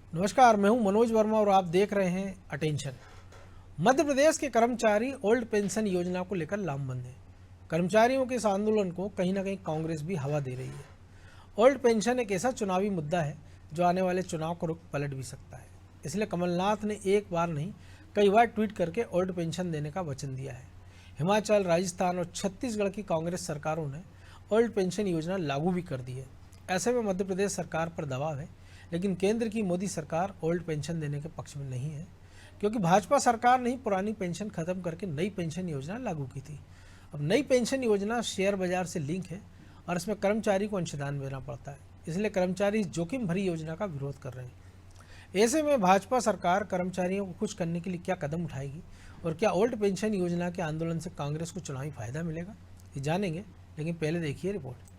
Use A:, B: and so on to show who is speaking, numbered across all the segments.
A: नमस्कार, मैं हूं मनोज वर्मा और आप देख रहे हैं अटेंशन। मध्य प्रदेश के कर्मचारी ओल्ड पेंशन योजना को लेकर लामबंद हैं। कर्मचारियों के इस आंदोलन को कहीं ना कहीं कांग्रेस भी हवा दे रही है। ओल्ड पेंशन एक ऐसा चुनावी मुद्दा है जो आने वाले चुनाव को रुख पलट भी सकता है। इसलिए कमलनाथ ने एक बार नहीं कई बार ट्वीट करके ओल्ड पेंशन देने का वचन दिया है। हिमाचल, राजस्थान और छत्तीसगढ़ की कांग्रेस सरकारों ने ओल्ड पेंशन योजना लागू भी कर दी है। ऐसे में मध्य प्रदेश सरकार पर दबाव है, लेकिन केंद्र की मोदी सरकार ओल्ड पेंशन देने के पक्ष में नहीं है, क्योंकि भाजपा सरकार ने ही पुरानी पेंशन खत्म करके नई पेंशन योजना लागू की थी। अब नई पेंशन योजना शेयर बाजार से लिंक है और इसमें कर्मचारी को अंशदान देना पड़ता है, इसलिए कर्मचारी इस जोखिम भरी योजना का विरोध कर रहे हैं। ऐसे में भाजपा सरकार कर्मचारियों को खुश करने के लिए क्या कदम उठाएगी और क्या ओल्ड पेंशन योजना के आंदोलन से कांग्रेस को चुनावी फायदा मिलेगा, ये जानेंगे। लेकिन पहले देखिए रिपोर्ट।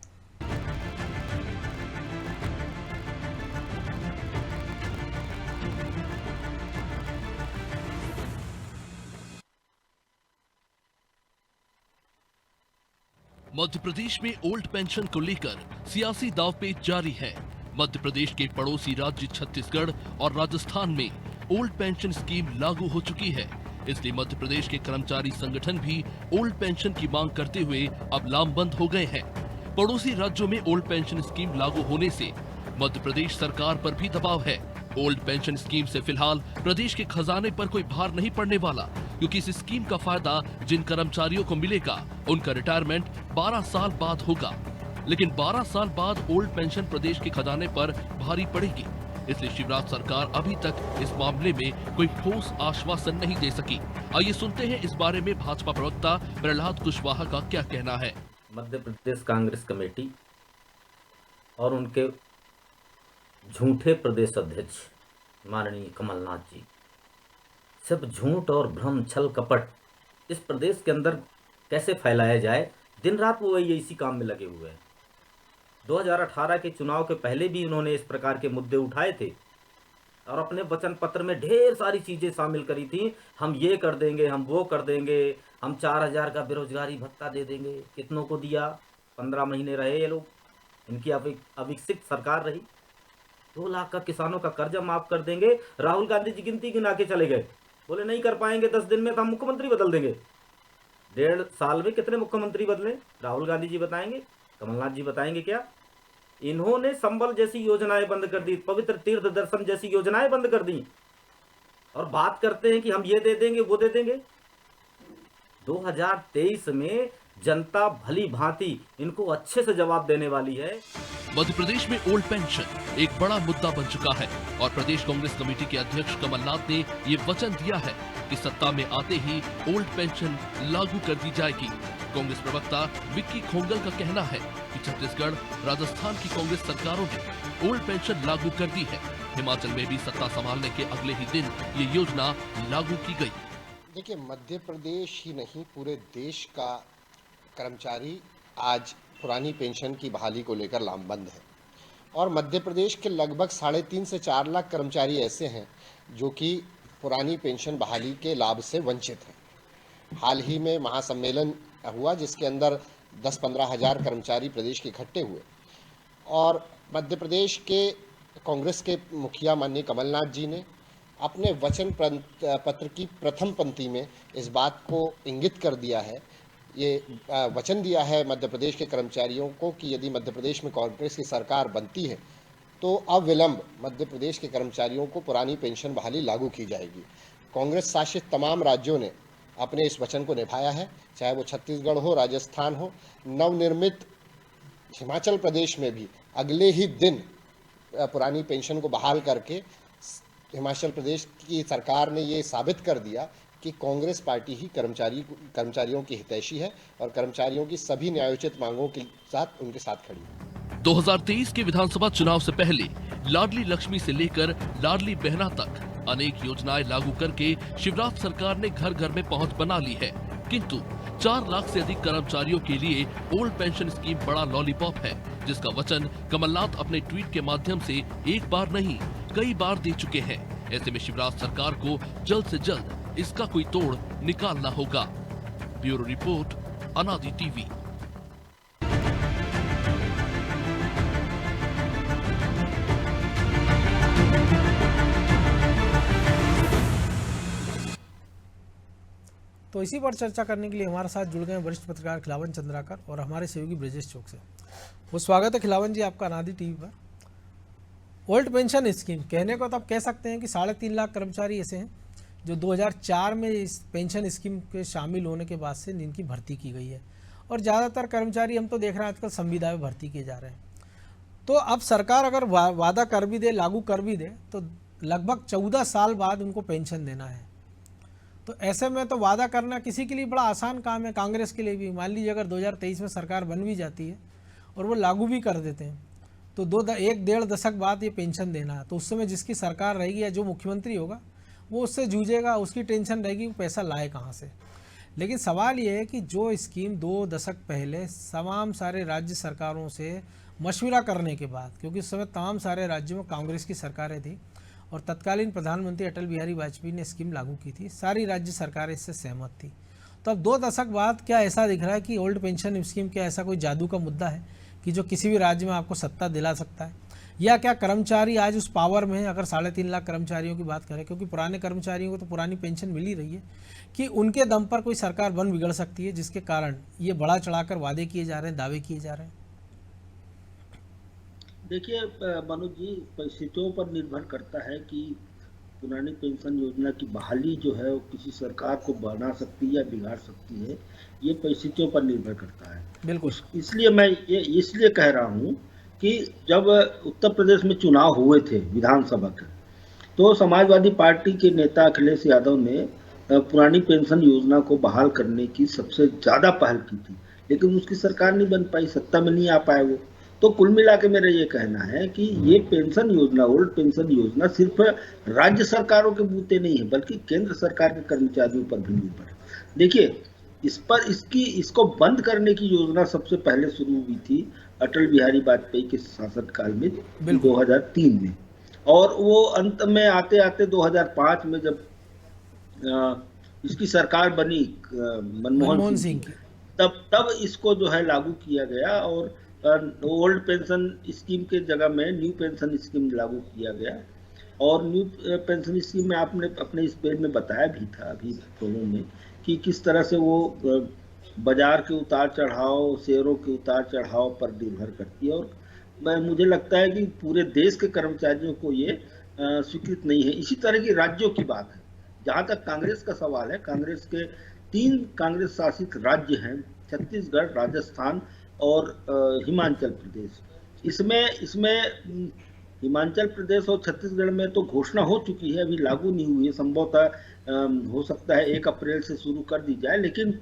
B: मध्य प्रदेश में ओल्ड पेंशन को लेकर सियासी दांवपेच जारी है। मध्य प्रदेश के पड़ोसी राज्य छत्तीसगढ़ और राजस्थान में ओल्ड पेंशन स्कीम लागू हो चुकी है, इसलिए मध्य प्रदेश के कर्मचारी संगठन भी ओल्ड पेंशन की मांग करते हुए अब लामबंद हो गए हैं। पड़ोसी राज्यों में ओल्ड पेंशन स्कीम लागू होने से मध्य प्रदेश सरकार पर भी दबाव है। ओल्ड पेंशन स्कीम से फिलहाल प्रदेश के खजाने पर कोई भार नहीं पड़ने वाला, क्योंकि इस स्कीम का फायदा जिन कर्मचारियों को मिलेगा उनका रिटायरमेंट 12 साल बाद होगा। लेकिन 12 साल बाद ओल्ड पेंशन प्रदेश के खजाने पर भारी पड़ेगी, इसलिए शिवराज सरकार अभी तक इस मामले में कोई ठोस आश्वासन नहीं दे सकी। आइए सुनते हैं इस बारे में भाजपा प्रवक्ता प्रहलाद कुशवाहा का क्या कहना है।
C: मध्य प्रदेश कांग्रेस कमेटी और उनके झूठे प्रदेश अध्यक्ष माननीय कमलनाथ जी सिर्फ झूठ और भ्रम, छल कपट इस प्रदेश के अंदर कैसे फैलाया जाए, दिन रात वो इसी काम में लगे हुए हैं। 2018 के चुनाव के पहले भी उन्होंने इस प्रकार के मुद्दे उठाए थे और अपने वचन पत्र में ढेर सारी चीजें शामिल करी थी। हम ये कर देंगे, हम वो कर देंगे, हम 4000 का बेरोजगारी भत्ता दे देंगे। कितनों को दिया? 15 महीने रहे ये लोग, इनकी अविकसित सरकार रही। 2 लाख का किसानों का कर्जा माफ कर देंगे। राहुल गांधी जी गिनती गिना के चले गए, बोले नहीं कर पाएंगे 10 दिन में तो हम मुख्यमंत्री बदल देंगे। 1.5 साल में कितने मुख्यमंत्री बदले? राहुल गांधी जी बताएंगे, कमलनाथ जी बताएंगे क्या? इन्होंने संबल जैसी योजनाएं बंद कर दी, पवित्र तीर्थ दर्शन जैसी योजनाएं बंद कर दी और बात करते हैं कि हम ये दे देंगे, वो दे देंगे। 2023 में जनता भली भांति इनको अच्छे से जवाब देने वाली है।
B: मध्य प्रदेश में ओल्ड पेंशन एक बड़ा मुद्दा बन चुका है और प्रदेश कांग्रेस कमेटी के अध्यक्ष कमलनाथ ने ये वचन दिया है कि सत्ता में आते ही ओल्ड पेंशन लागू कर दी जाएगी। कांग्रेस प्रवक्ता विक्की खोंगल का कहना है कि छत्तीसगढ़, राजस्थान की कांग्रेस सरकारों ने ओल्ड पेंशन लागू कर दी है। हिमाचल में भी सत्ता संभालने के अगले ही दिन ये योजना लागू की गई।
D: देखिए, मध्य प्रदेश ही नहीं पूरे देश का कर्मचारी आज पुरानी पेंशन की बहाली को लेकर लामबंद है और मध्य प्रदेश के लगभग 3.5 से 4 लाख कर्मचारी ऐसे हैं जो कि पुरानी पेंशन बहाली के लाभ से वंचित हैं। हाल ही में महासम्मेलन हुआ जिसके अंदर 10-15 हज़ार कर्मचारी प्रदेश के इकट्ठे हुए और मध्य प्रदेश के कांग्रेस के मुखिया माननीय कमलनाथ जी ने अपने वचन पत्र की प्रथम पंक्ति में इस बात को इंगित कर दिया है, ये वचन दिया है मध्य प्रदेश के कर्मचारियों को कि यदि मध्य प्रदेश में कांग्रेस की सरकार बनती है तो अविलंब मध्य प्रदेश के कर्मचारियों को पुरानी पेंशन बहाली लागू की जाएगी। कांग्रेस शासित तमाम राज्यों ने अपने इस वचन को निभाया है, चाहे वो छत्तीसगढ़ हो, राजस्थान हो। नवनिर्मित हिमाचल प्रदेश में भी अगले ही दिन पुरानी पेंशन को बहाल करके हिमाचल प्रदेश की सरकार ने ये साबित कर दिया कि कांग्रेस पार्टी ही कर्मचारियों की हितैषी है और कर्मचारियों की सभी न्यायोचित मांगों के साथ उनके साथ खड़ी है।
B: 2023 के विधानसभा चुनाव से पहले लाडली लक्ष्मी से लेकर लाडली बहना तक अनेक योजनाएं लागू करके शिवराज सरकार ने घर घर में पहुंच बना ली है, किंतु 4 लाख से अधिक कर्मचारियों के लिए ओल्ड पेंशन स्कीम बड़ा लॉलीपॉप है, जिसका वचन कमलनाथ अपने ट्वीट के माध्यम से एक बार नहीं कई बार दे चुके हैं। ऐसे में शिवराज सरकार को जल्द से जल्द इसका कोई तोड़ निकालना होगा। ब्यूरो रिपोर्ट, अनादि टीवी।
A: तो इसी पर चर्चा करने के लिए हमारे साथ जुड़ गए वरिष्ठ पत्रकार खिलावन चंद्राकर और हमारे सहयोगी ब्रजेश चौक से। वो स्वागत है खिलावन जी आपका अनादि टीवी पर। ओल्ड पेंशन स्कीम कहने को तो आप कह सकते हैं कि 3.5 लाख कर्मचारी ऐसे हैं जो 2004 में इस पेंशन स्कीम के शामिल होने के बाद से जिनकी भर्ती की गई है, और ज़्यादातर कर्मचारी हम तो देख रहे हैं आजकल संविदा में भर्ती किए जा रहे हैं। तो अब सरकार अगर वादा कर भी दे, लागू कर भी दे, तो लगभग 14 साल बाद उनको पेंशन देना है। तो ऐसे में तो वादा करना किसी के लिए बड़ा आसान काम है, कांग्रेस के लिए भी। मान लीजिए अगर 2023 में सरकार बन भी जाती है और वो लागू भी कर देते हैं, तो 1-1.5 दशक बाद ये पेंशन देना है, तो उस समय जिसकी सरकार रहेगी या जो मुख्यमंत्री होगा वो उससे जूझेगा, उसकी टेंशन रहेगी वो पैसा लाए कहाँ से। लेकिन सवाल ये है कि जो स्कीम 2 दशक पहले तमाम सारे राज्य सरकारों से मशविरा करने के बाद, क्योंकि उस समय तमाम सारे राज्यों में कांग्रेस की सरकारें थी और तत्कालीन प्रधानमंत्री अटल बिहारी वाजपेयी ने स्कीम लागू की थी, सारी राज्य सरकारें इससे सहमत थी। तो अब 2 दशक बाद क्या ऐसा दिख रहा है कि ओल्ड पेंशन स्कीम क्या ऐसा कोई जादू का मुद्दा है कि जो किसी भी राज्य में आपको सत्ता दिला सकता है, या क्या कर्मचारी आज उस पावर में है? अगर 3.5 लाख कर्मचारियों की बात करें, क्योंकि पुराने कर्मचारियों को तो पुरानी पेंशन मिल ही रही है, कि उनके दम पर कोई सरकार बन बिगड़ सकती है, जिसके कारण ये बढ़ा चढ़ाकर वादे किए जा रहे हैं, दावे किए जा रहे हैं।
E: देखिए मनोज जी, परिस्थितियों पर निर्भर करता है कि पुरानी पेंशन योजना की बहाली जो है वो किसी सरकार को बना सकती है या बिगाड़ सकती है, ये परिस्थितियों पर निर्भर करता है।
A: बिल्कुल,
E: इसलिए मैं ये इसलिए कह रहा हूँ कि जब उत्तर प्रदेश में चुनाव हुए थे विधानसभा के, तो समाजवादी पार्टी के नेता अखिलेश यादव ने पुरानी पेंशन योजना को बहाल करने की सबसे ज़्यादा पहल की थी, लेकिन उसकी सरकार नहीं बन पाई, सत्ता में नहीं आ पाए वो। तो कुल मिला के मेरा ये कहना है कि ये पेंशन योजना, ओल्ड पेंशन योजना सिर्फ राज्य सरकारों के बूते नहीं है, बल्कि केंद्र सरकार के कर्मचारियों पर भी निर्भर है। देखिए, इसको बंद करने की योजना सबसे पहले शुरू हुई थी अटल बिहारी वाजपेयी के शासनकाल में 2003 में, और वो अंत में आते आते 2005 में जब इसकी सरकार बनी मनमोहन सिंह की, तब इसको जो है लागू किया गया और ओल्ड पेंशन स्कीम के जगह में न्यू पेंशन स्कीम लागू किया गया। और न्यू पेंशन स्कीम में आपने अपने इस पेज में बताया भी था अभी प्रोमो में कि किस तरह से वो बाजार के उतार चढ़ाव, शेयरों के उतार चढ़ाव पर निर्भर करती है, और मुझे लगता है कि पूरे देश के कर्मचारियों को ये स्वीकृत नहीं है। इसी तरह की राज्यों की बात है। जहाँ तक कांग्रेस का सवाल है, कांग्रेस के 3 कांग्रेस शासित राज्य हैं, छत्तीसगढ़, राजस्थान और हिमाचल प्रदेश। इसमें हिमाचल प्रदेश और छत्तीसगढ़ में तो घोषणा हो चुकी है, अभी लागू नहीं हुई है। संभवतः हो सकता है 1 अप्रैल से शुरू कर दी जाए, लेकिन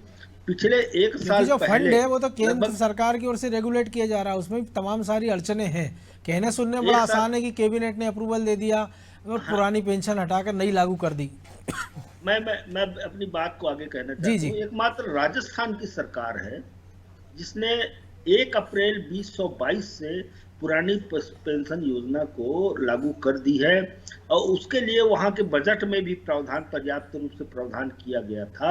E: पिछले 1 साल
A: जो
E: पहले
A: फंड है वो तो केंद्र सरकार की ओर से रेगुलेट किया जा रहा है, उसमें तमाम सारी अड़चने हैं। कहने सुनने बड़ा आसान है कि कैबिनेट ने अप्रूवल दे दिया और पुरानी पेंशन हटाकर नई लागू कर दी।
E: मैं अपनी बात को आगे कहना चाहता हूँ। एकमात्र राजस्थान की सरकार है जिसने 1 अप्रैल 2022 से पुरानी पेंशन योजना को लागू कर दी है, और उसके लिए वहां के बजट में भी प्रावधान, पर्याप्त रूप से प्रावधान किया गया था।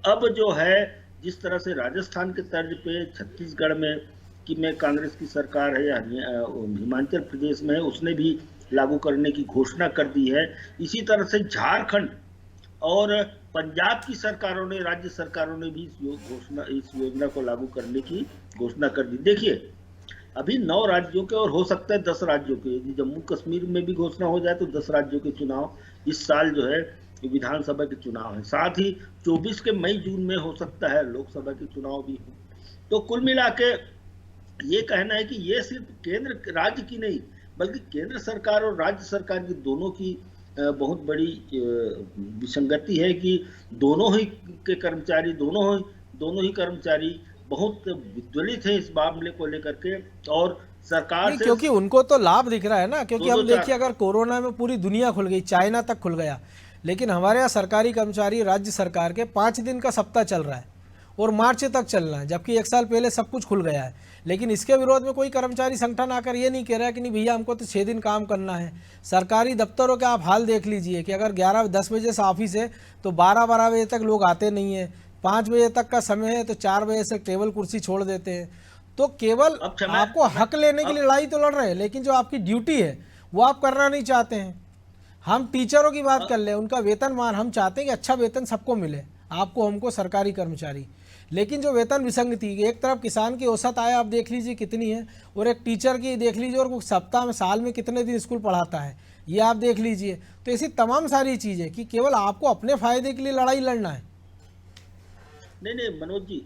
E: अब जो है जिस तरह से राजस्थान के तर्ज पे छत्तीसगढ़ में कांग्रेस की सरकार है या हिमाचल प्रदेश में है, उसने भी लागू करने की घोषणा कर दी है। इसी तरह से झारखंड और पंजाब की सरकारों ने, राज्य सरकारों ने भी इस योजना को लागू करने की घोषणा कर दी। देखिए, अभी 9 राज्यों के और हो सकता है 10 राज्यों के, यदि जम्मू कश्मीर में भी घोषणा हो जाए तो 10 राज्यों के चुनाव इस साल जो है विधानसभा के चुनाव है। साथ ही 24 के मई जून में हो सकता है लोकसभा के चुनाव भी हो। तो कुल मिला के ये कहना है कि ये सिर्फ केंद्र राज्य की नहीं, बल्कि केंद्र सरकार और राज्य सरकार की दोनों की बहुत बड़ी विसंगति है कि दोनों ही के कर्मचारी, दोनों ही कर्मचारी बहुत विद्वलित है इस मामले को लेकर के, और सरकार से,
A: क्योंकि उनको तो लाभ दिख रहा है ना। क्योंकि हम देखिए, अगर कोरोना में पूरी दुनिया खुल गई, चाइना तक खुल गया, लेकिन हमारे यहाँ सरकारी कर्मचारी राज्य सरकार के 5 दिन का सप्ताह चल रहा है और मार्च तक चलना है, जबकि 1 साल पहले सब कुछ खुल गया है। लेकिन इसके विरोध में कोई कर्मचारी संगठन आकर ये नहीं कह रहा है कि नहीं भैया हमको तो 6 दिन काम करना है। सरकारी दफ्तरों का आप हाल देख लीजिए कि अगर 11-10 बजे से ऑफिस है तो 12-12 बजे तक लोग आते नहीं है, 5 बजे तक का समय है तो 4 बजे से टेबल कुर्सी छोड़ देते हैं। तो केवल आपको हक लेने की लड़ाई तो लड़ रहे हैं, लेकिन जो आपकी ड्यूटी है वो आप करना नहीं चाहते हैं। हम टीचरों की बात कर ले, उनका वेतनमान हम चाहते हैं कि अच्छा वेतन सबको मिले, आपको हमको सरकारी कर्मचारी। लेकिन जो वेतन विसंगति, एक तरफ किसान की औसत आय आप देख लीजिए कितनी है, और एक टीचर की देख लीजिए, और सप्ताह में साल में कितने दिन स्कूल पढ़ाता है ये आप देख लीजिए। तो ऐसी तमाम सारी चीज़ें कि केवल आपको अपने फायदे के लिए लड़ाई लड़ना है।
E: नहीं मनोज जी,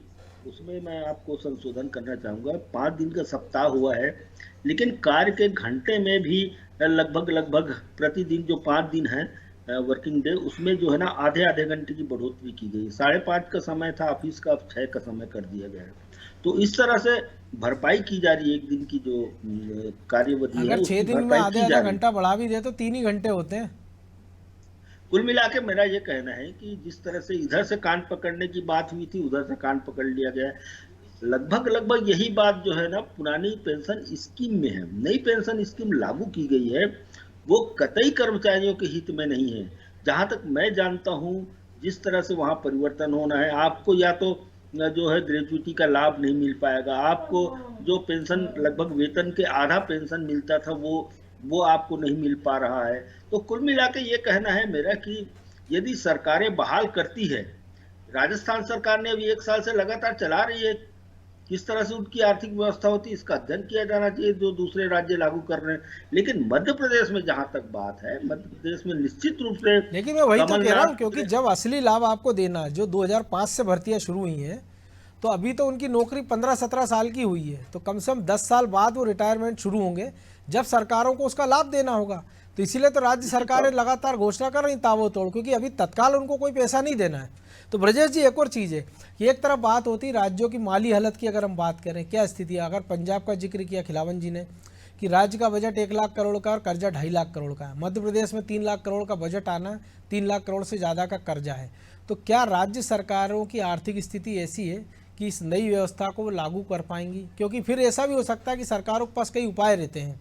E: उसमें मैं आपको संशोधन करना चाहूँगा। 5 दिन का सप्ताह हुआ है, लेकिन कार्य के घंटे में भी लगभग प्रतिदिन जो 5 दिन है वर्किंग डे, उसमें जो है ना आधे घंटे की बढ़ोतरी की गई। 5:30 का समय था ऑफिस का, अब 6 का समय कर दिया गया है। तो इस तरह से भरपाई की जा रही है। एक दिन की जो कार्यवधि है,
A: अगर 6 दिन में आधा घंटा बढ़ा भी दे तो 3 ही घंटे होते हैं।
E: कुल मिला के मेरा ये कहना है कि जिस तरह से इधर से कान पकड़ने की बात हुई थी, उधर से कान पकड़ लिया गया। लगभग यही बात जो है ना पुरानी पेंशन स्कीम में है। नई पेंशन स्कीम लागू की गई है, वो कतई कर्मचारियों के हित में नहीं है। जहां तक मैं जानता हूं, जिस तरह से वहां परिवर्तन होना है, आपको या तो जो है ग्रेजुइटी का लाभ नहीं मिल पाएगा, आपको जो पेंशन लगभग वेतन के आधा पेंशन मिलता था वो आपको नहीं मिल पा रहा है। तो कुल मिला के ये कहना है मेरा कि यदि सरकारें बहाल करती है, राजस्थान सरकार ने अभी 1 साल से लगातार चला रही है, किस तरह से उनकी आर्थिक व्यवस्था होती है इसका अध्ययन किया जाना चाहिए, जो दूसरे राज्य लागू कर रहे हैं। लेकिन मध्य प्रदेश में जहां तक बात है, मध्य प्रदेश में निश्चित रूप से,
A: लेकिन मैं वही तो कह रहा हूँ, क्योंकि जब असली लाभ आपको देना है, जो 2005 से भर्तियां शुरू हुई हैं, तो अभी तो उनकी नौकरी 15-17 साल की हुई है, तो कम से कम 10 साल बाद वो रिटायरमेंट शुरू होंगे, जब सरकारों को उसका लाभ देना होगा। तो इसीलिए तो राज्य सरकारें लगातार घोषणा कर रही ताबड़तोड़, क्योंकि अभी तत्काल उनको कोई पैसा नहीं देना है। तो ब्रजेश जी, एक और चीज़ है कि एक तरफ बात होती राज्यों की माली हालत की, अगर हम बात करें क्या स्थिति है। अगर पंजाब का जिक्र किया खिलावन जी ने कि राज्य का बजट 1 लाख करोड़ का और कर्जा 2.5 लाख करोड़ का है। मध्य प्रदेश में 3 लाख करोड़ का बजट आना, 3 लाख करोड़ से ज़्यादा का कर्जा है। तो क्या राज्य सरकारों की आर्थिक स्थिति ऐसी है कि इस नई व्यवस्था को वो लागू कर पाएंगी? क्योंकि फिर ऐसा भी हो सकता है कि सरकारों के पास कई उपाय रहते हैं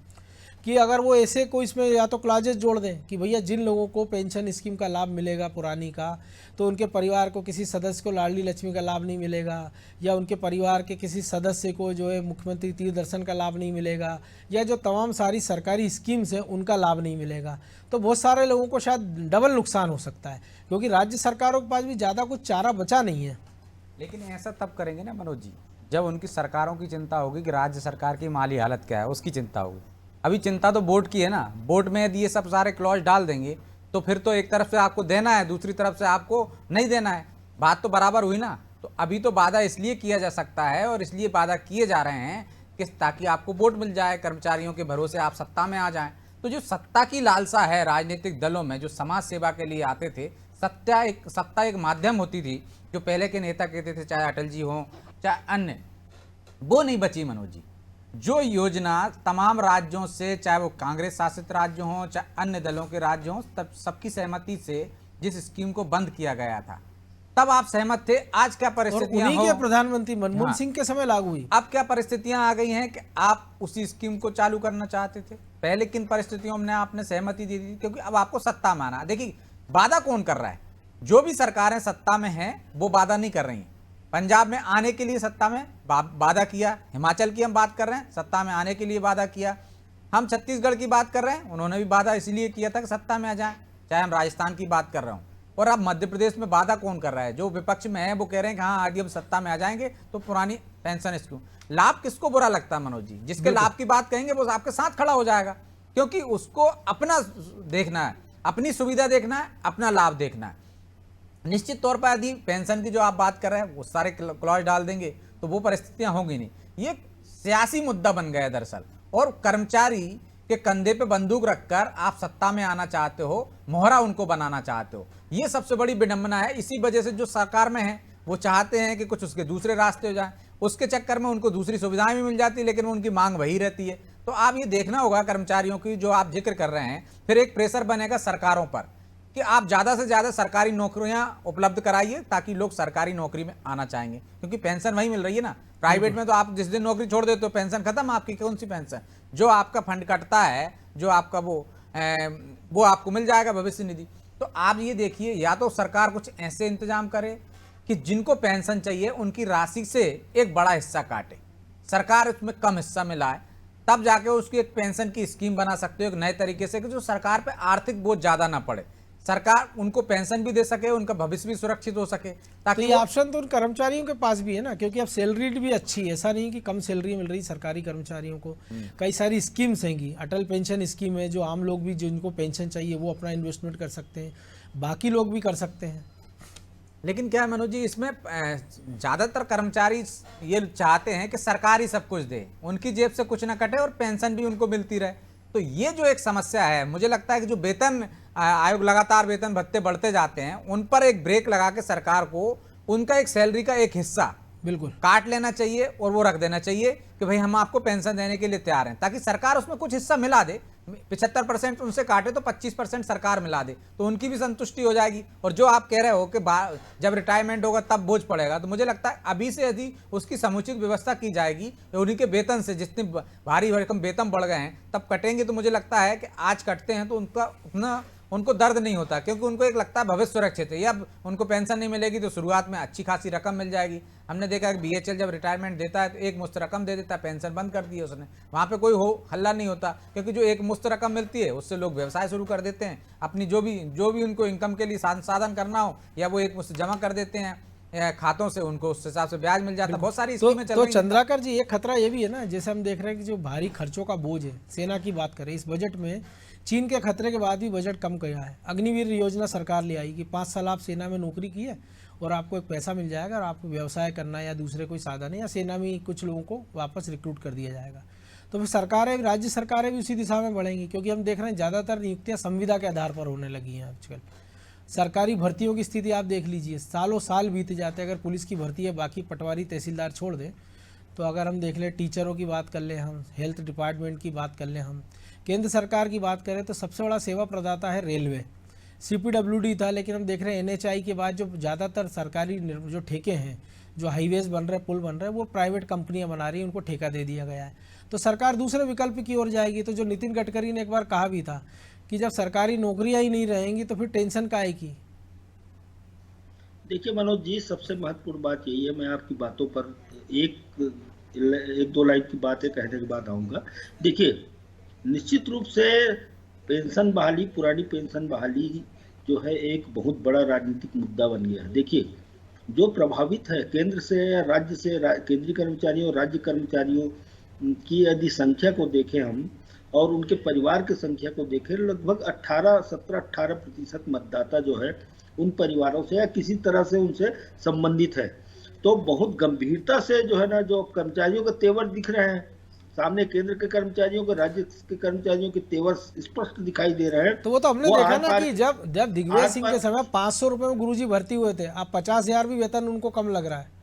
A: कि अगर वो ऐसे कोई इसमें या तो क्लॉजेस जोड़ दें कि भैया जिन लोगों को पेंशन स्कीम का लाभ मिलेगा पुरानी का, तो उनके परिवार को किसी सदस्य को लाडली लक्ष्मी का लाभ नहीं मिलेगा, या उनके परिवार के किसी सदस्य को जो है मुख्यमंत्री तीर्थ दर्शन का लाभ नहीं मिलेगा, या जो तमाम सारी सरकारी स्कीम्स हैं उनका लाभ नहीं मिलेगा। तो बहुत सारे लोगों को शायद डबल नुकसान हो सकता है, क्योंकि राज्य सरकारों के पास भी ज़्यादा कुछ चारा बचा नहीं है।
F: लेकिन ऐसा तब करेंगे ना मनोज जी, जब उनकी सरकारों की चिंता होगी कि राज्य सरकार की माली हालत क्या है, उसकी चिंता होगी। अभी चिंता तो वोट की है ना। वोट में यदि ये सब सारे क्लॉज डाल देंगे तो फिर तो एक तरफ से आपको देना है, दूसरी तरफ से आपको नहीं देना है, बात तो बराबर हुई ना। तो अभी तो वादा इसलिए किया जा सकता है और इसलिए वादा किए जा रहे हैं कि ताकि आपको वोट मिल जाए, कर्मचारियों के भरोसे आप सत्ता में आ जाएं। तो जो सत्ता की लालसा है राजनीतिक दलों में, जो समाज सेवा के लिए आते थे, सत्ता एक माध्यम होती थी, जो पहले के नेता कहते थे, चाहे अटल जी हों चाहे अन्य, वो नहीं बची मनोज जी। जो योजना तमाम राज्यों से, चाहे वो कांग्रेस शासित राज्य हों चाहे अन्य दलों के राज्य हों, तब सबकी सहमति से जिस स्कीम को बंद किया गया था, तब आप सहमत थे। आज क्या परिस्थितियां
A: हो, प्रधानमंत्री मनमोहन सिंह के समय लागू हुई।
F: अब क्या परिस्थितियां आ गई हैं कि आप उसी स्कीम को चालू करना चाहते थे? पहले किन परिस्थितियों में आपने सहमति दी थी? क्योंकि अब आपको सत्ता में आना। देखिए, वादा कौन कर रहा है? जो भी सरकारें सत्ता में हैं वो वादा नहीं कर रही हैं। पंजाब में आने के लिए सत्ता में वादा किया, हिमाचल की हम बात कर रहे हैं, सत्ता में आने के लिए वादा किया। हम छत्तीसगढ़ की बात कर रहे हैं, उन्होंने भी वादा इसलिए किया था कि सत्ता में आ जाए। चाहे हम राजस्थान की बात कर रहा हूँ। और अब मध्य प्रदेश में वादा कौन कर रहा है? जो विपक्ष में है वो कह रहे हैं कि हाँ आगे अब सत्ता में आ जाएंगे तो पुरानी पेंशन स्कीम। लाभ किसको बुरा लगता है मनोज जी? जिसके लाभ की बात कहेंगे वो आपके साथ खड़ा हो जाएगा, क्योंकि उसको अपना देखना है, अपनी सुविधा देखना है, अपना लाभ देखना है। निश्चित तौर पर यदि पेंशन की जो आप बात कर रहे हैं वो सारे क्लॉज डाल देंगे तो वो परिस्थितियां होंगी नहीं। ये सियासी मुद्दा बन गया दरअसल, और कर्मचारी के कंधे पे बंदूक रखकर आप सत्ता में आना चाहते हो, मोहरा उनको बनाना चाहते हो। ये सबसे बड़ी विडंबना है। इसी वजह से जो सरकार में है वो चाहते हैं कि कुछ उसके दूसरे रास्ते हो जाएं, उसके चक्कर में उनको दूसरी सुविधाएं भी मिल जाती है, लेकिन उनकी मांग वही रहती है। तो आप ये देखना होगा कर्मचारियों की जो आप जिक्र कर रहे हैं, फिर एक प्रेशर बनेगा सरकारों पर कि आप ज़्यादा से ज़्यादा सरकारी नौकरियां उपलब्ध कराइए ताकि लोग सरकारी नौकरी में आना चाहेंगे, क्योंकि पेंशन वही मिल रही है ना। प्राइवेट में तो आप जिस दिन नौकरी छोड़ देते हो पेंशन खत्म। आपकी कौन सी पेंशन? जो आपका फंड कटता है, जो आपका वो आपको मिल जाएगा भविष्य निधि। तो आप ये देखिए, या तो सरकार कुछ ऐसे इंतजाम करे कि जिनको पेंशन चाहिए उनकी राशि से एक बड़ा हिस्सा काटे, सरकार उसमें कम हिस्सा में लाए, तब जाके उसकी एक पेंशन की स्कीम बना सकते हो एक नए तरीके से कि जो सरकार पे आर्थिक बोझ ज़्यादा ना पड़े। सरकार उनको पेंशन भी दे सके, उनका भविष्य भी सुरक्षित हो सके,
A: तो
F: ताकि
A: ये ऑप्शन तो उन कर्मचारियों के पास भी है ना, क्योंकि अब सैलरी भी अच्छी है, ऐसा नहीं कि कम सैलरी मिल रही सरकारी कर्मचारियों को। कई सारी स्कीम्स हैंगी, अटल पेंशन स्कीम है, जो आम लोग भी जिनको पेंशन चाहिए वो अपना इन्वेस्टमेंट कर सकते हैं, बाकी लोग भी कर सकते हैं।
F: लेकिन क्या है मनोज जी, इसमें ज्यादातर कर्मचारी ये चाहते हैं कि सरकार ही सब कुछ दे, उनकी जेब से कुछ ना कटे और पेंशन भी उनको मिलती रहे। तो ये जो एक समस्या है, मुझे लगता है कि जो वेतन आयोग लगातार वेतन भत्ते बढ़ते जाते हैं, उन पर एक ब्रेक लगा के सरकार को उनका एक सैलरी का एक हिस्सा
A: बिल्कुल
F: काट लेना चाहिए और वो रख देना चाहिए कि भाई हम आपको पेंशन देने के लिए तैयार हैं, ताकि सरकार उसमें कुछ हिस्सा मिला दे। 75% उनसे काटे तो 25% सरकार मिला दे, तो उनकी भी संतुष्टि हो जाएगी। और जो आप कह रहे हो कि जब रिटायरमेंट होगा तब बोझ पड़ेगा, तो मुझे लगता है अभी से यदि उसकी समुचित व्यवस्था की जाएगी, तो उन्हीं के वेतन से जितने भारी भरकम वेतन बढ़ गए हैं तब कटेंगे, तो मुझे लगता है कि आज कटते हैं तो उनका उतना उनको दर्द नहीं होता, क्योंकि उनको एक लगता है भविष्य सुरक्षित है। या उनको पेंशन नहीं मिलेगी तो शुरुआत में अच्छी खासी रकम मिल जाएगी। हमने देखा कि बीएचएल जब रिटायरमेंट देता है तो एक मुश्त रकम दे देता है, पेंशन बंद कर दी है उसने, वहाँ पे कोई हल्ला नहीं होता, क्योंकि जो एक मुश्त रकम मिलती है उससे लोग व्यवसाय शुरू कर देते हैं, अपनी जो भी उनको इनकम के लिए साधन करना हो, या वो एक मुश्त जमा कर देते हैं खातों से, उनको उस हिसाब से ब्याज मिल जाता है। बहुत सारी स्कीमें चल रही हैं।
A: तो चंद्राकर जी, एक खतरा ये भी है ना, जैसे हम देख रहे हैं कि जो भारी खर्चों का बोझ है, सेना की बात करें, इस बजट में चीन के खतरे के बाद भी बजट कम किया है। अग्निवीर योजना सरकार ले आई कि 5 साल आप सेना में नौकरी की है और आपको एक पैसा मिल जाएगा, और आपको व्यवसाय करना या दूसरे कोई साधन है, या सेना में कुछ लोगों को वापस रिक्रूट कर दिया जाएगा। तो फिर सरकारें, राज्य सरकारें भी उसी दिशा में बढ़ेंगी, क्योंकि हम देख रहे हैं ज़्यादातर नियुक्तियाँ संविदा के आधार पर होने लगी हैं आजकल। सरकारी भर्तियों की स्थिति आप देख लीजिए, सालों साल बीत जाते हैं। अगर पुलिस की भर्ती है, बाकी पटवारी तहसीलदार छोड़ दें, तो अगर हम देख लें टीचरों की बात कर लें, हम हेल्थ डिपार्टमेंट की बात कर लें, हम केंद्र सरकार की बात करें तो सबसे बड़ा सेवा प्रदाता है रेलवे। CPWD था, लेकिन हम देख रहे हैं NHI के बाद जो ज़्यादातर सरकारी जो ठेके हैं, जो हाईवेज बन रहे, पुल बन रहे, वो प्राइवेट कंपनियां बना रही हैं, उनको ठेका दे दिया गया है। तो सरकार दूसरे विकल्प की ओर जाएगी। तो जो नितिन गडकरी ने एक बार कहा भी था कि जब सरकारी नौकरियां ही नहीं रहेंगी तो फिर टेंशन काहे की।
E: देखिए मनोज जी, सबसे महत्वपूर्ण बात यही है, मैं आपकी बातों पर एक दो लाइन की बातें कहने के बाद आऊँगा। देखिए, निश्चित रूप से पेंशन बहाली, पुरानी पेंशन बहाली जो है एक बहुत बड़ा राजनीतिक मुद्दा बन गया है। देखिए, जो प्रभावित है केंद्र से या राज्य से, केंद्रीय कर्मचारियों और राज्य कर्मचारियों की यदि संख्या को देखें हम, और उनके परिवार की संख्या को देखें, लगभग 17-18% मतदाता जो है उन परिवारों से या किसी तरह से उनसे संबंधित है। तो बहुत गंभीरता से जो है ना, जो कर्मचारियों के तेवर दिख रहे हैं सामने, केंद्र के कर्मचारियों को, राज्य के कर्मचारियों के तेवर स्पष्ट दिखाई दे रहे हैं।
A: तो वो तो हमने देखा ना कि जब दिग्विजय सिंह के समय 500 रुपए में गुरुजी भर्ती हुए थे, अब 50,000 भी वेतन उनको कम लग रहा है।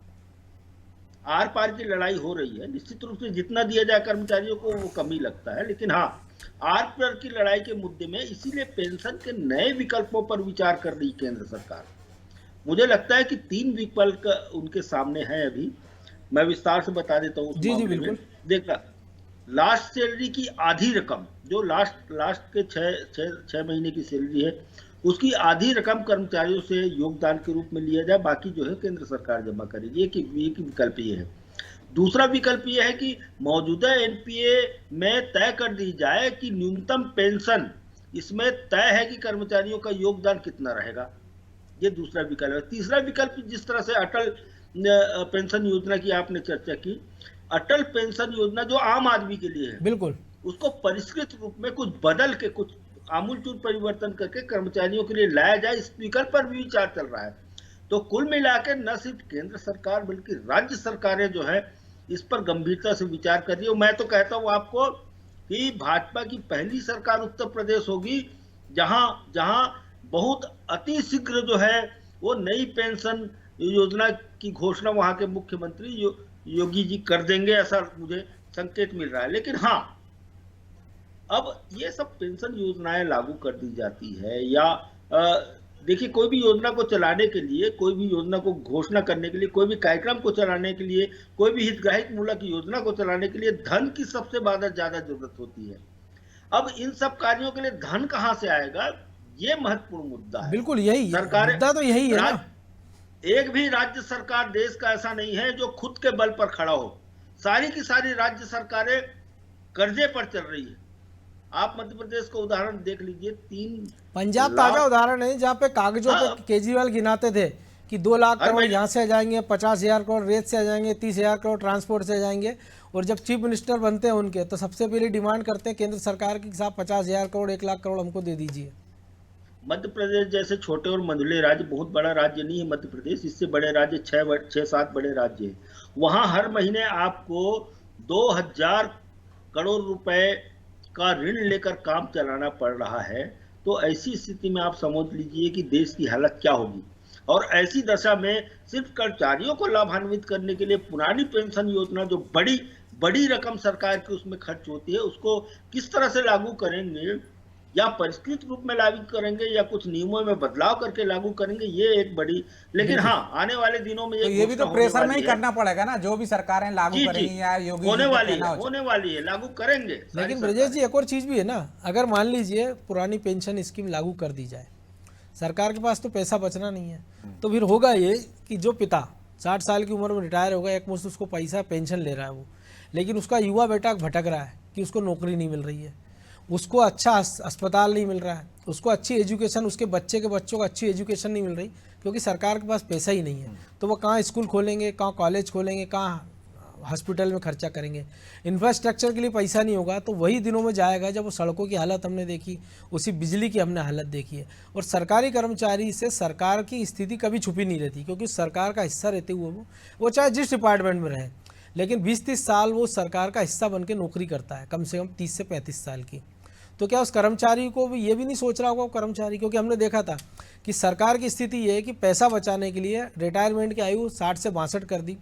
E: आर पार की लड़ाई हो रही है। निश्चित रूप से जितना दिया जाए कर्मचारियों को वो कम ही लगता है, लेकिन हाँ, आर पार की लड़ाई के मुद्दे में इसीलिए पेंशन के नए विकल्पों पर विचार कर रही केंद्र सरकार। मुझे लगता है कि 3 विकल्प उनके सामने है। अभी मैं विस्तार से बता देता हूँ।
A: जी बिल्कुल।
E: देखना, लास्ट सैलरी की आधी रकम, जो लास्ट के 6 महीने की सैलरी है, उसकी आधी रकम कर्मचारियों से योगदान के रूप में लिया जाए, बाकी जो है केंद्र सरकार जमा करेगी। एक विकल्प ये है। दूसरा विकल्प ये है कि मौजूदा एनपीए में तय कर दी जाए कि न्यूनतम पेंशन, इसमें तय है कि कर्मचारियों का योगदान कितना रहेगा। ये दूसरा विकल्प है। तीसरा विकल्प, जिस तरह से अटल पेंशन योजना की आपने चर्चा की, अटल पेंशन योजना जो आम आदमी के लिए है, बिल्कुल, उसको परिष्कृत रूप में कुछ बदल के, कुछ आमूलचूल परिवर्तन करके कर्मचारियों के लिए लाया जाए, इस विकल्प पर भी विचार चल रहा है। तो कुल मिलाकर न सिर्फ केंद्र सरकार बल्कि राज्य सरकारें जो है इस पर गंभीरता से विचार कर रही है। मैं तो कहता हूं आपको कि भाजपा की पहली सरकार उत्तर प्रदेश होगी जहां बहुत अति शीघ्र जो है वो नई पेंशन योजना की घोषणा वहां के मुख्यमंत्री योगी जी कर देंगे, ऐसा मुझे संकेत मिल रहा है। लेकिन हाँ, अब ये सब पेंशन योजनाएं लागू कर दी जाती है, या देखिए, कोई भी योजना को चलाने के लिए, कोई भी योजना को घोषणा करने के लिए, कोई भी कार्यक्रम को चलाने के लिए, कोई भी हितग्राही मूलक योजना को चलाने के लिए धन की सबसे ज्यादा जरूरत होती है। अब इन सब कार्यों के लिए धन कहां से आएगा, ये महत्वपूर्ण मुद्दा है।
A: बिल्कुल, यही
E: सरकार,
A: मुद्दा तो यही है ना।
E: एक भी राज्य सरकार देश का ऐसा नहीं है जो खुद के बल पर खड़ा हो। सारी की सारी राज्य सरकारें कर्जे पर चल रही है। आप मध्य प्रदेश का उदाहरण देख लीजिए, 3
A: पंजाब
E: लाख
A: ताजा उदाहरण है जहाँ पे कागजों
E: हाँ,
A: पे केजरीवाल गिनाते थे कि 2 लाख
E: हर
A: करोड़
E: महीने
A: यहाँ से आ जाएंगे, 50,000 करोड़ रेत से आ जाएंगे, 30,000 करोड़ ट्रांसपोर्ट से आ जाएंगे। और जब चीफ मिनिस्टर बनते हैं उनके, तो सबसे पहले डिमांड करते हैं केंद्र सरकार की कि साहब 50,000 करोड़ 1 लाख करोड़ हमको दे दीजिए।
E: मध्य प्रदेश जैसे छोटे और मंझले राज्य, बहुत बड़ा राज्य नहीं है मध्य प्रदेश, इससे बड़े राज्य 6-7 बड़े राज्य हैं, वहां हर महीने आपको 2,000 करोड़ रुपए का ऋण लेकर काम चलाना पड़ रहा है। तो ऐसी स्थिति में आप समझ लीजिए कि देश की हालत क्या होगी। और ऐसी दशा में सिर्फ कर्मचारियों को लाभान्वित करने के लिए पुरानी पेंशन योजना, जो बड़ी बड़ी रकम सरकार की उसमें खर्च होती है, उसको किस तरह से लागू करेंगे, या परिष्कृत रूप में लागू करेंगे या कुछ नियमों में बदलाव करके लागू करेंगे, ये एक बड़ी, लेकिन हाँ आने वाले दिनों में
F: तो ये भी तो प्रेशर में ही करना पड़ेगा ना, जो भी सरकारें लागू करेंगी या योगी
E: होने वाली है, लागू करेंगे।
A: लेकिन ब्रजेश जी एक और चीज़ भी है ना, अगर मान लीजिए पुरानी पेंशन स्कीम लागू कर दी जाए, सरकार के पास तो पैसा बचना नहीं है, तो फिर होगा ये कि जो पिता 60 साल की उम्र में रिटायर होगा, एक मुश्त उसको पैसा पेंशन ले रहा है वो, लेकिन उसका युवा बेटा भटक रहा है कि उसको नौकरी नहीं मिल रही है, उसको अच्छा अस्पताल नहीं मिल रहा है, उसको अच्छी एजुकेशन, उसके बच्चे के बच्चों को अच्छी एजुकेशन नहीं मिल रही, क्योंकि सरकार के पास पैसा ही नहीं है। तो वो कहाँ स्कूल खोलेंगे, कहाँ कॉलेज खोलेंगे, कहाँ हॉस्पिटल में खर्चा करेंगे। इंफ्रास्ट्रक्चर के लिए पैसा नहीं होगा, तो वही दिनों में जाएगा जब वो सड़कों की हालत हमने देखी, उसी बिजली की हमने हालत देखी है। और सरकारी कर्मचारी से सरकार की स्थिति कभी छुपी नहीं रहती, क्योंकि सरकार का हिस्सा रहते हुए वो चाहे जिस डिपार्टमेंट में रहे, लेकिन 20-30 साल वो सरकार का हिस्सा बन के नौकरी करता है, कम से कम 30 से 35 साल की। तो क्या उस कर्मचारी को भी ये भी नहीं सोच रहा होगा वो कर्मचारी, क्योंकि हमने देखा था कि सरकार की स्थिति ये है कि पैसा बचाने के लिए रिटायरमेंट की आयु 60 से 62 कर दी।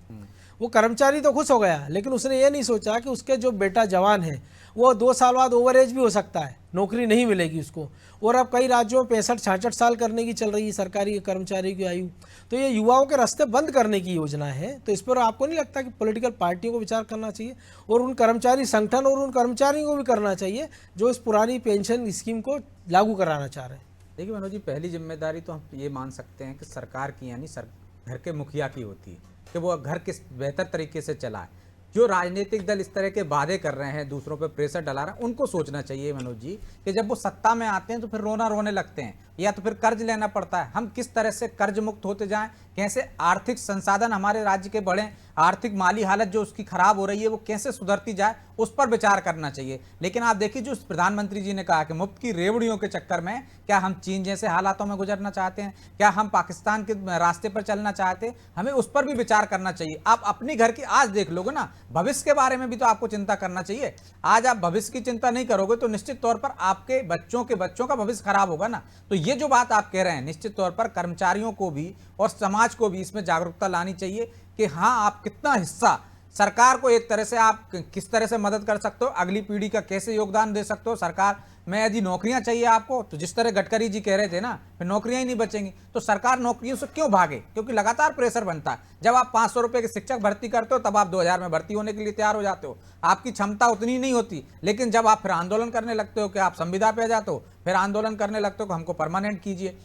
A: वो कर्मचारी तो खुश हो गया, लेकिन उसने ये नहीं सोचा कि उसके जो बेटा जवान है वो 2 साल बाद ओवर एज भी हो सकता है, नौकरी नहीं मिलेगी उसको। और अब कई राज्यों में 65-66 साल करने की चल रही है सरकारी कर्मचारी की आयु। तो ये युवाओं के रास्ते बंद करने की योजना है। तो इस पर आपको नहीं लगता कि पॉलिटिकल पार्टियों को विचार करना चाहिए और उन कर्मचारी संगठन और उन कर्मचारियों को भी करना चाहिए जो इस पुरानी पेंशन स्कीम को लागू कराना चाह रहे हैं?
F: देखिए मनोज जी, पहली जिम्मेदारी तो हम ये मान सकते हैं कि सरकार की, यानी घर के मुखिया की होती है कि वो घर किस बेहतर तरीके से चलाए। जो राजनीतिक दल इस तरह के वादे कर रहे हैं, दूसरों पर प्रेशर डला रहे हैं, उनको सोचना चाहिए मनोज जी कि जब वो सत्ता में आते हैं तो फिर रोने लगते हैं, या तो फिर कर्ज लेना पड़ता है। हम किस तरह से कर्ज मुक्त होते जाएं, कैसे आर्थिक संसाधन हमारे राज्य के बढ़ें, आर्थिक माली हालत जो उसकी खराब हो रही है वो कैसे सुधरती जाए, उस पर विचार करना चाहिए। लेकिन आप देखिए, जो प्रधानमंत्री जी ने कहा कि मुफ्त की रेवड़ियों के चक्कर में क्या हम चीन जैसे हालातों में गुजरना चाहते हैं, क्या हम पाकिस्तान के रास्ते पर चलना चाहते हैं, हमें उस पर भी विचार करना चाहिए। आप अपनी घर की आज देख लोगे ना, भविष्य के बारे में भी तो आपको चिंता करना चाहिए। आज आप भविष्य की चिंता नहीं करोगे तो निश्चित तौर पर आपके बच्चों का भविष्य खराब होगा ना। तो ये जो बात आप कह रहे हैं, निश्चित तौर पर कर्मचारियों को भी और समाज को भी इसमें जागरूकता लानी चाहिए कि हाँ, आप कितना हिस्सा सरकार को एक तरह से आप किस तरह से मदद कर सकते हो, अगली पीढ़ी का कैसे योगदान दे सकते हो। सरकार में यदि नौकरियां चाहिए आपको, तो जिस तरह गडकरी जी कह रहे थे ना, फिर नौकरियां ही नहीं बचेंगी। तो सरकार नौकरियों से क्यों भागे? क्योंकि लगातार प्रेशर बनता है। जब आप 500 रुपए के शिक्षक भर्ती करते हो, तब आप 2000 में भर्ती होने के लिए तैयार हो जाते हो। आपकी क्षमता उतनी नहीं होती, लेकिन जब आप फिर आंदोलन करने लगते हो कि आप संविदा पे आ जाते हो, फिर आंदोलन करने लगते हो कि हमको परमानेंट कीजिए,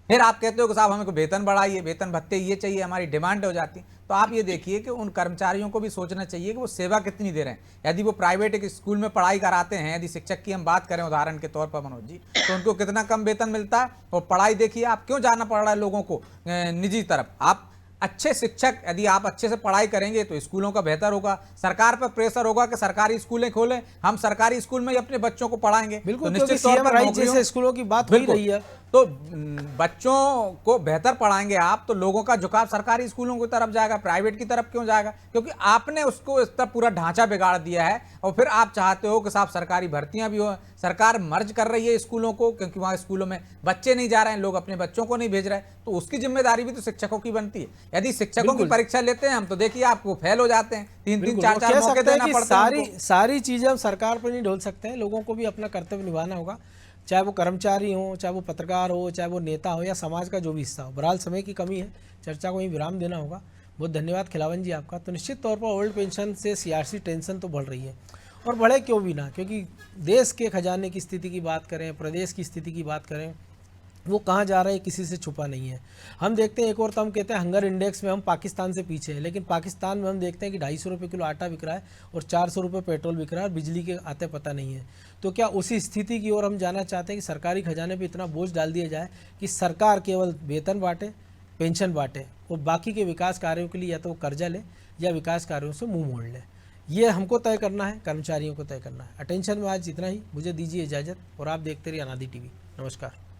F: फिर आप कहते हो कि साहब हमको वेतन बढ़ाइए, वेतन भत्ते ये चाहिए, हमारी डिमांड हो जाती। तो आप ये देखिए कि उन कर्मचारियों को भी सोचना चाहिए कि वो सेवा कितनी दे रहे हैं। यदि वो प्राइवेट एक स्कूल में पढ़ाई कराते हैं, यदि शिक्षक की हम बात करें उदाहरण के तौर पर मनोज जी, तो उनको कितना कम वेतन मिलता है। और पढ़ाई देखिए, आप क्यों जाना पड़ रहा है लोगों को निजी तरफ। आप अच्छे शिक्षक, यदि आप अच्छे से पढ़ाई करेंगे तो स्कूलों का बेहतर होगा। सरकार पर प्रेशर होगा कि सरकारी स्कूलें खोलें, हम सरकारी स्कूल में ही अपने बच्चों को पढ़ाएंगे।
A: बिल्कुल,
F: तो निश्चित तौर पर
A: जैसे स्कूलों की बात हो रही है,
F: तो बच्चों को बेहतर पढ़ाएंगे आप, तो लोगों का झुकाव सरकारी स्कूलों की तरफ जाएगा, प्राइवेट की तरफ क्यों जाएगा? क्योंकि आपने उसको इस तरह पूरा ढांचा बिगाड़ दिया है। और फिर आप चाहते हो कि साहब सरकारी भर्तियां भी हो। सरकार मर्ज कर रही है स्कूलों को, क्योंकि वहां स्कूलों में बच्चे नहीं जा रहे हैं, लोग अपने बच्चों को नहीं भेज रहे हैं, तो उसकी जिम्मेदारी भी तो शिक्षकों की बनती है। यदि शिक्षकों की परीक्षा लेते हैं हम, तो देखिए आपको फेल हो जाते हैं, 3-3 4-4 मौके देना पड़ता है।
A: सारी चीजें हम सरकार पर नहीं ढोल सकते हैं, लोगों को भी अपना कर्तव्य निभाना होगा, चाहे वो कर्मचारी हो, चाहे वो पत्रकार हो, चाहे वो नेता हो या समाज का जो भी हिस्सा हो। बहरहाल समय की कमी है, चर्चा को ही विराम देना होगा। बहुत धन्यवाद खिलावन जी आपका। तो निश्चित तौर पर ओल्ड पेंशन से सीआरसी टेंशन तो बढ़ रही है, और बढ़े क्यों भी ना, क्योंकि देश के खजाने की स्थिति की बात करें, प्रदेश की स्थिति की बात करें, वो कहाँ जा रहा है किसी से छुपा नहीं है। हम देखते हैं एक और तो हम कहते हैं हंगर इंडेक्स में हम पाकिस्तान से पीछे हैं, लेकिन पाकिस्तान में हम देखते हैं कि 250 रुपये किलो आटा बिक रहा है और 400 रुपये पेट्रोल बिक रहा है और बिजली के आते पता नहीं है। तो क्या उसी स्थिति की ओर हम जाना चाहते हैं कि सरकारी खजाने पे इतना बोझ डाल दिया जाए कि सरकार केवल वेतन बांटे, पेंशन बांटे और बाकी के विकास कार्यों के लिए या तो वो कर्जा ले या विकास कार्यों से मुँह मोड़ ले। ये हमको तय करना है, कर्मचारियों को तय करना है। अटेंशन में आज इतना ही, मुझे दीजिए इजाज़त और आप देखते रहिए अनादि टीवी। नमस्कार।